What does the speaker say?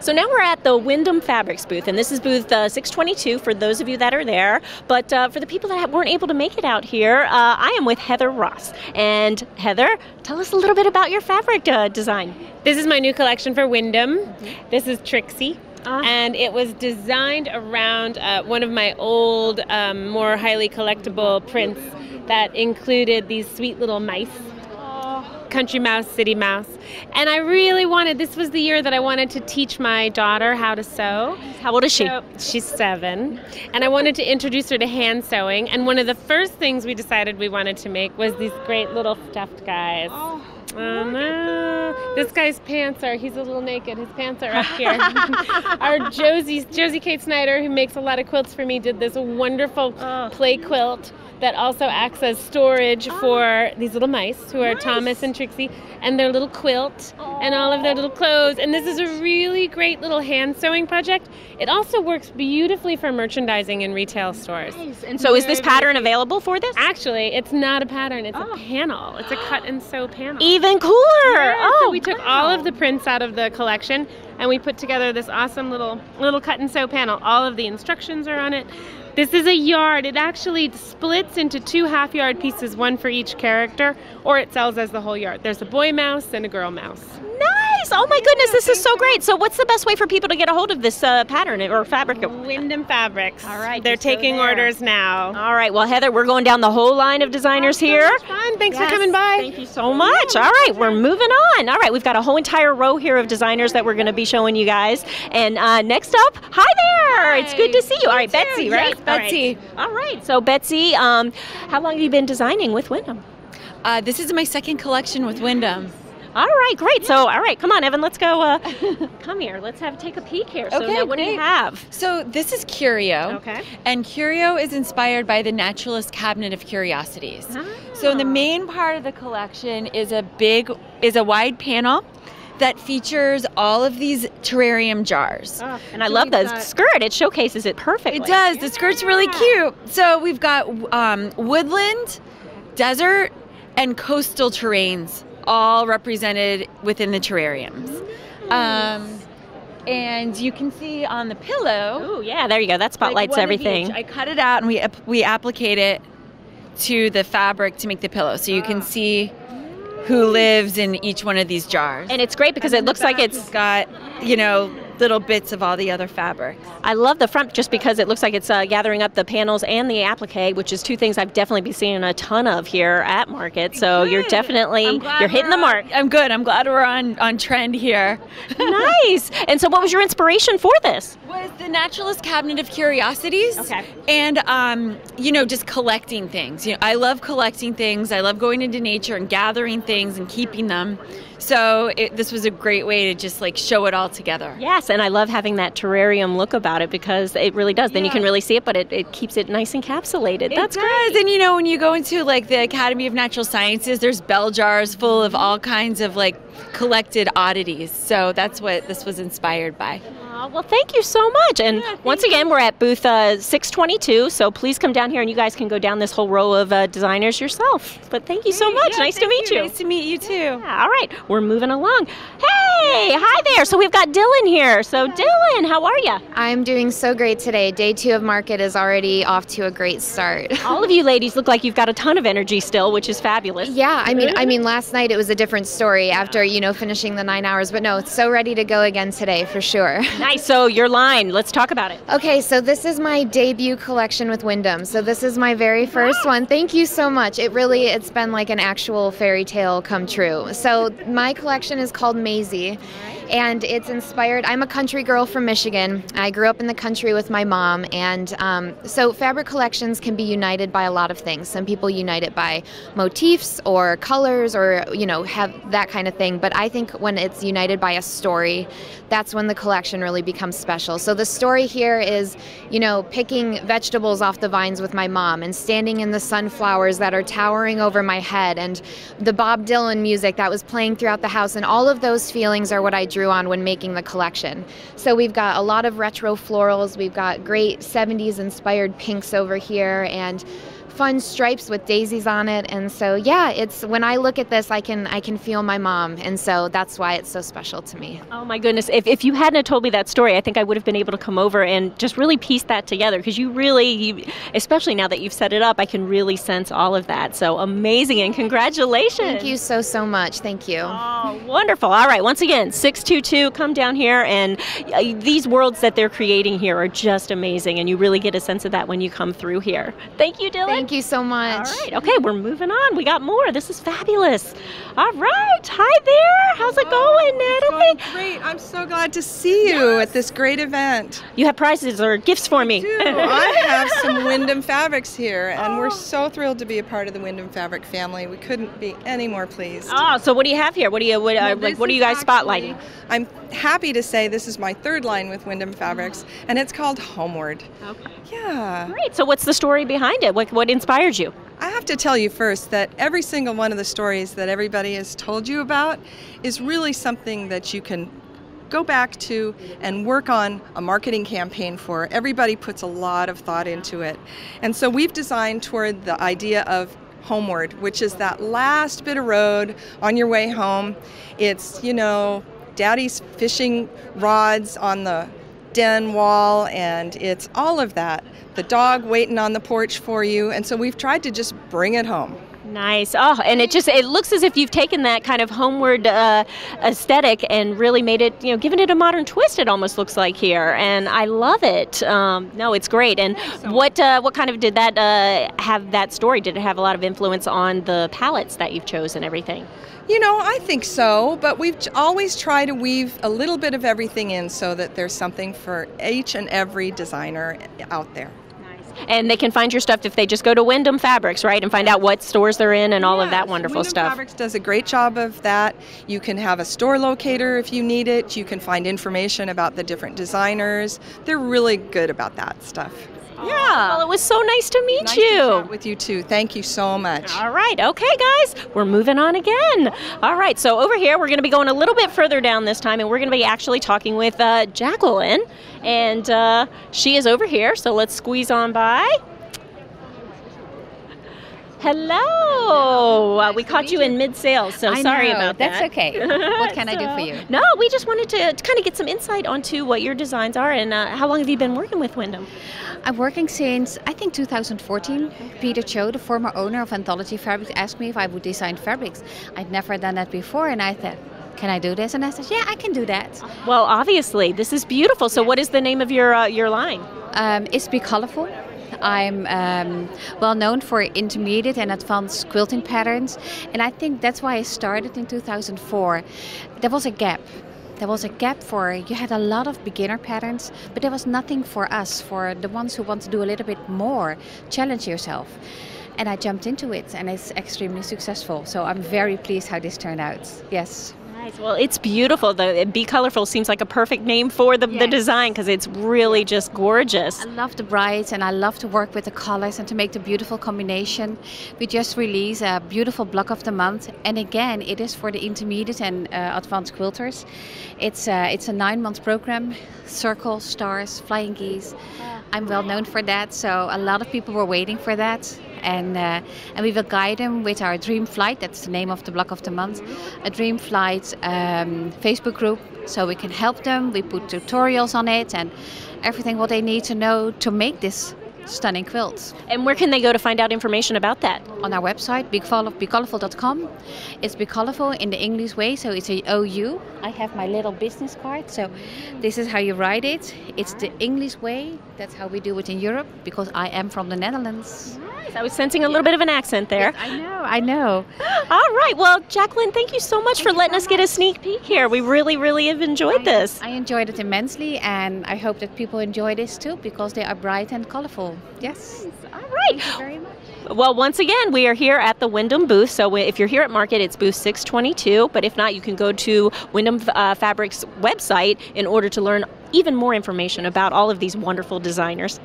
So now we're at the Windham Fabrics booth, and this is booth 622 for those of you that are there. But for the people that weren't able to make it out here, I am with Heather Ross. And Heather, tell us a little bit about your fabric design. This is my new collection for Windham. This is Trixie. And it was designed around one of my old, more highly collectible prints that included these sweet little mice. Country mouse, city mouse. And I really wanted, this was the year that I wanted to teach my daughter how to sew. How old is she? So, she's 7. And I wanted to introduce her to hand sewing. And one of the first things we decided we wanted to make was these great little stuffed guys. Oh no. This guy's pants are, he's a little naked. His pants are up here. Our Josie Kate Snyder, who makes a lot of quilts for me, did this wonderful play quilt that also acts as storage for these little mice who are Thomas and Trixie, and their little quilt and all of their little clothes. And this is a really great little hand sewing project. It also works beautifully for merchandising in retail stores. Nice. And so is this pattern available for this? Actually, it's not a pattern, it's a panel. It's a cut and sew panel. Even cooler. Yeah, so we took all of the prints out of the collection and we put together this awesome little cut and sew panel. All of the instructions are on it. This is a yard. It actually splits into 2 half-yard pieces, one for each character, or it sells as the whole yard. There's a boy mouse and a girl mouse. Nice! Oh my goodness, this is so great. So what's the best way for people to get a hold of this pattern or fabric? Windham Fabrics. All right. They're taking orders now. All right. Well, Heather, we're going down the whole line of designers here. So much fun. Thanks for coming by. Thank you so much. All right. We're moving on. All right. We've got a whole entire row here of designers that we're going to be showing you guys. And next up, hi there. Hi. It's good to see you. All right, Betsy, right? Yes, Betsy. All right. So, Betsy, how long have you been designing with Windham? This is my second collection with Windham. All right, great. So, all right, come on, Evan, let's go. Come here. Let's take a peek here. So, Okay, now, what do you have? So this is Curio. Okay. And Curio is inspired by the Naturalist Cabinet of Curiosities. So the main part of the collection is a wide panel that features all of these terrarium jars. And I love the skirt. It showcases it perfectly. It does. The skirt's really cute. So we've got woodland, desert, and coastal terrains all represented within the terrariums. And you can see on the pillow. Oh, yeah, there you go. That spotlights everything. I cut it out and we applicate it to the fabric to make the pillow. So you can see who lives in each one of these jars. And it's great because it looks like it's got, little bits of all the other fabrics. I love the front just because it looks like it's gathering up the panels and the applique, which is 2 things I've definitely been seeing a ton of here at Market. So you're definitely, you're hitting the mark. I'm good. I'm glad we're on trend here. Nice. And so what was your inspiration for this? Was the Naturalist Cabinet of Curiosities. Okay. And, just collecting things. I love collecting things. I love going into nature and gathering things and keeping them. So this was a great way to just show it all together. Yes, and I love having that terrarium look about it because it really does. Then you can really see it, but it keeps it nice encapsulated. That's great. And when you go into the Academy of Natural Sciences, there's bell jars full of all kinds of collected oddities. So that's what this was inspired by. Well, thank you so much. And once again, we're at booth 622, so please come down here and you guys can go down this whole row of designers yourself. But thank you so much. Nice to meet you. Nice to meet you too. Yeah, all right, we're moving along. Hey, hi there. So we've got Dylan here. So Dylan, how are you? I'm doing so great today. Day 2 of Market is already off to a great start. All of you ladies look like you've got a ton of energy still, which is fabulous. Yeah, I mean, last night it was a different story after, finishing the 9 hours, but no, it's so ready to go again today for sure. Nice. So your line, let's talk about it. Okay, so this is my debut collection with Windham. So this is my very first one. Thank you so much. It's been like an actual fairy tale come true. So my collection is called Maisie. And it's inspired, I'm a country girl from Michigan. I grew up in the country with my mom, and so fabric collections can be united by a lot of things. Some people unite it by motifs or colors or, have that kind of thing. But I think when it's united by a story, that's when the collection really becomes special. So the story here is, picking vegetables off the vines with my mom and standing in the sunflowers that are towering over my head and the Bob Dylan music that was playing throughout the house. And all of those feelings are what I drew on when making the collection. So we've got a lot of retro florals. We've got great 70s inspired pinks over here and fun stripes with daisies on it. And so, yeah, it's when I look at this, I can feel my mom. And so that's why it's so special to me. Oh my goodness. If you hadn't have told me that story, I think I would have been able to come over and just really piece that together, because you especially now that you've set it up, I can really sense all of that. So amazing, and congratulations. Thank you so much. Thank you. Oh, wonderful. All right, once again, 622, come down here, and these worlds that they're creating here are just amazing, and you really get a sense of that when you come through here. Thank you, Dylan. Thank you so much. All right, okay, we're moving on. We got more. This is fabulous. All right, hi there. How's it going, Natalie? It's going great. I'm so glad to see you at this great event. You have prizes or gifts for me. I have some Windham Fabrics here, and we're so thrilled to be a part of the Windham Fabric family. We couldn't be any more pleased. Oh, so what do you have here? What are you guys spotlighting? I'm happy to say this is my third line with Windham Fabrics, and it's called Homeward. Okay. Yeah. Great. So what's the story behind it? What inspired you? I have to tell you first that every single one of the stories that everybody has told you about is really something that you can go back to and work on a marketing campaign for. Everybody puts a lot of thought into it. And so we've designed toward the idea of homeward, which is that last bit of road on your way home. It's, daddy's fishing rods on the den wall, and it's all of that. The dog waiting on the porch for you. And so we've tried to just bring it home. Nice. Oh, and it looks as if you've taken that kind of homeward aesthetic and really made it, given it a modern twist, it almost looks like here. And I love it. No, it's great. And what kind of did that have that story? Did it have a lot of influence on the palettes that you've chosen, everything? I think so, but we've always tried to weave a little bit of everything in so that there's something for each and every designer out there. And they can find your stuff if they just go to Windham Fabrics, right, and find out what stores they're in and all of that wonderful stuff. Windham Fabrics does a great job of that. You can have a store locator if you need it. You can find information about the different designers. They're really good about that stuff. Yeah. Well, it was so nice to meet nice you. To chat with you too. Thank you so much. All right. Okay, guys. We're moving on again. All right. So over here, we're going to be going a little bit further down this time, and we're going to be actually talking with Jacqueline. And she is over here. So let's squeeze on by. Hello. We caught you in mid-sales, so sorry about that. That's okay. What can I do for you? No, we just wanted to kind of get some insight onto what your designs are, and how long have you been working with Windham? I'm working since, I think, 2014. Peter Cho, the former owner of Anthology Fabrics, asked me if I would design fabrics. I'd never done that before, and I thought, can I do this? And I said, yeah, I can do that. Well, obviously, this is beautiful. So what is the name of your line? It's Be Colorful. I'm well known for intermediate and advanced quilting patterns, and I think that's why I started in 2004. There was a gap. You had a lot of beginner patterns, but there was nothing for us, for the ones who want to do a little bit more, challenge yourself. And I jumped into it, and it's extremely successful. So I'm very pleased how this turned out. Yes. Nice. Well, it's beautiful. The Be Colorful seems like a perfect name for the design, because it's really just gorgeous. I love the brights, and I love to work with the colors and to make the beautiful combination. We just released a beautiful block of the month, and again, it is for the intermediate and advanced quilters. It's a 9-month program. Circles, stars, flying geese. I'm well known for that, so a lot of people were waiting for that. And we will guide them with our Dream Flight, that's the name of the block of the month, a Dream Flight Facebook group, so we can help them. We put tutorials on it and everything what they need to know to make this stunning quilt. And where can they go to find out information about that? On our website, becolorful.com. It's Be Colorful in the English way, so it's a OU. I have my little business card, so this is how you write it. It's the English way. That's how we do it in Europe, because I am from the Netherlands. Nice. I was sensing a little bit of an accent there. Yes, I know. All right. Well, Jacqueline, thank you so much for letting us get a sneak peek here. We really, really have enjoyed this. I enjoyed it immensely, and I hope that people enjoy this too, because they are bright and colorful. Yes. All right. Thank you very much. Well, once again, we are here at the Windham booth. So if you're here at Market, it's booth 622. But if not, you can go to Windham Fabrics website in order to learn even more information about all of these wonderful designers.